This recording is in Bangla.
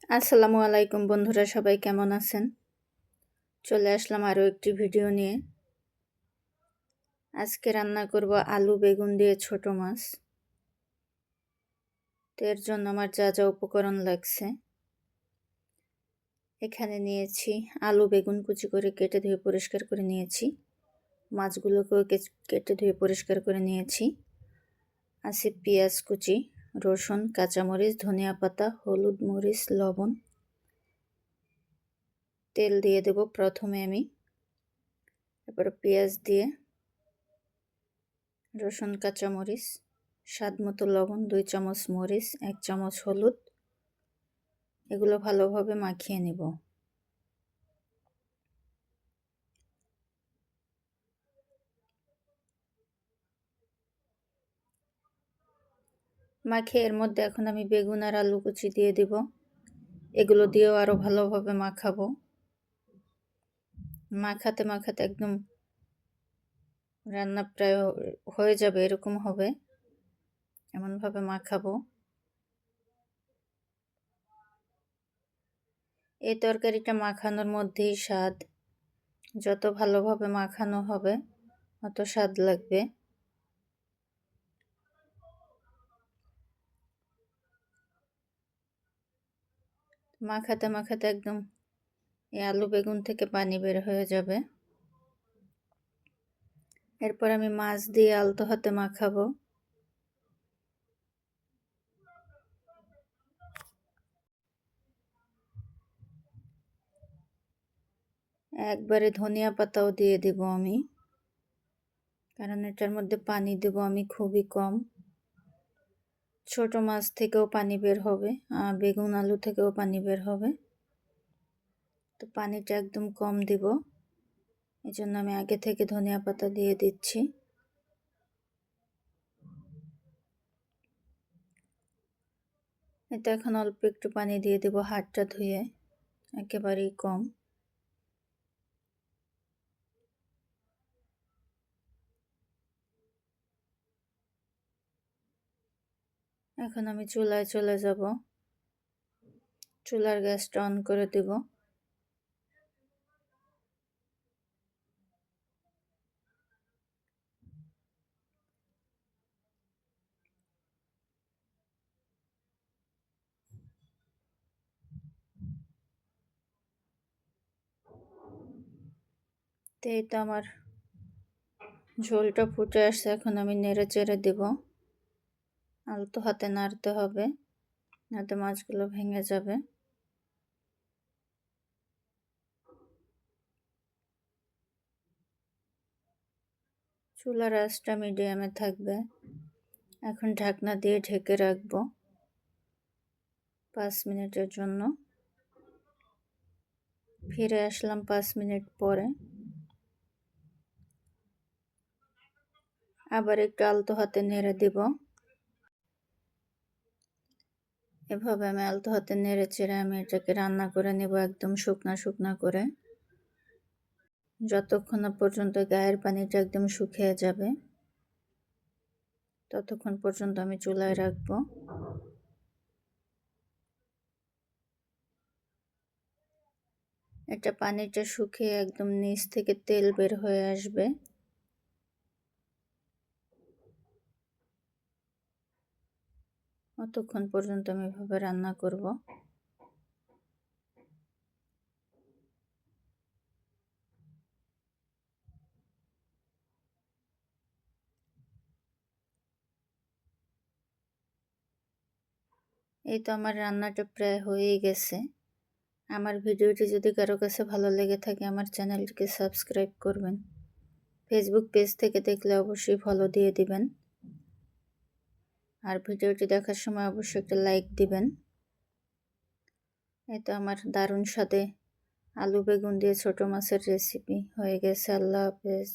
আসসালামু আলাইকুম বন্ধুরা, সবাই কেমন আছেন? চলে আসলাম আরও একটি ভিডিও নিয়ে। আজকে রান্না করব আলু বেগুন দিয়ে ছোট মাছ। তো এর জন্য আমার যা যা উপকরণ লাগছে, এখানে নিয়েছি আলু বেগুন কুচি করে কেটে ধুয়ে পরিষ্কার করে নিয়েছি। মাছগুলোকেও কেটে ধুয়ে পরিষ্কার করে নিয়েছি। আছে পেঁয়াজ কুচি, রসুন, কাঁচামরিচ, ধনিয়া পাতা, হলুদ, মরিচ, লবণ। তেল দিয়ে দেব প্রথমে আমি, তারপরে পেঁয়াজ দিয়ে, রসুন, কাঁচামরিচ, স্বাদ মতো লবণ, 2 চামচ মরিচ, 1 চামচ হলুদ, এগুলো ভালোভাবে মাখিয়ে নেব। মাখিয়ে এর মধ্যে এখন আমি বেগুন আর আলু কুচি দিয়ে দিব। এগুলো দিয়েও আরও ভালোভাবে মাখাবো। মাখাতে মাখাতে একদম রান্না প্রায় হয়ে যাবে, এরকম হবে, এমনভাবে মাখাবো। এই তরকারিটা মাখানোর মধ্যেই স্বাদ। যত ভালোভাবে মাখানো হবে তত স্বাদ লাগবে। মাখাতে মাখাতে একদম এই আলু বেগুন থেকে পানি বের হয়ে যাবে। এরপর আমি মাছ দিয়ে আলতো হাতে মাখাবো। একবারে ধনিয়া পাতাও দিয়ে দেব আমি, কারণ এটার মধ্যে পানি দেব আমি খুবই কম। ছোট মাছ থেকেও পানি বের হবে, বেগুন আলু থেকেও পানি বের হবে, তো পানিটা একদম কম দিব। এই জন্য আমি আগে থেকে ধনিয়া পাতা দিয়ে দিচ্ছি। এতে এখন অল্প একটু পানি দিয়ে দেব, হাতটা ধুয়ে, একেবারেই কম। এখন আমি চুলায় চলে যাব। চুলার গ্যাসটা অন করে দেব। তো এই তো আমার ঝোলটা ফুটে আসছে, এখন আমি নেড়ে চেড়ে দেব। আলতো হাতে নাড়তে হবে, নয়তো মাছগুলো ভেঙে যাবে। চুলার আঁচটা মিডিয়ামে থাকবে। এখন ঢাকনা দিয়ে ঢেকে রাখবো 5 মিনিটের জন্য। ফিরে আসলাম 5 মিনিট পরে। আবার একটু আলতো হাতে নেড়ে দেব। এভাবে আমি আলতো হাতে নেড়ে চেড়ে আমি এটাকে রান্না করে নেব একদম শুকনা শুকনা করে, যতক্ষণ না পর্যন্ত গায়ের পানিটা একদম শুকিয়ে যাবে ততক্ষণ পর্যন্ত আমি চুলায় রাখবো। এটা পানিটা শুকিয়ে একদম নিচ থেকে তেল বের হয়ে আসবে। ততক্ষণ পর্যন্ত আমি এভাবে রান্না করব। এই তো আমার রান্নাটা প্রায় হয়েই গেছে। আমার ভিডিওটি যদি কারো কাছে ভালো লেগে থাকে আমার চ্যানেলটিকে সাবস্ক্রাইব করবেন। ফেসবুক পেজ থেকে দেখলে অবশ্যই ফলো দিয়ে দিবেন। আর ভিডিওটি দেখার সময় অবশ্যই একটা লাইক দিবেন। এই তো আমার দারুণ স্বাদে আলু বেগুন দিয়ে ছোট মাছের রেসিপি হয়ে গেছে। আল্লাহ হাফেজ।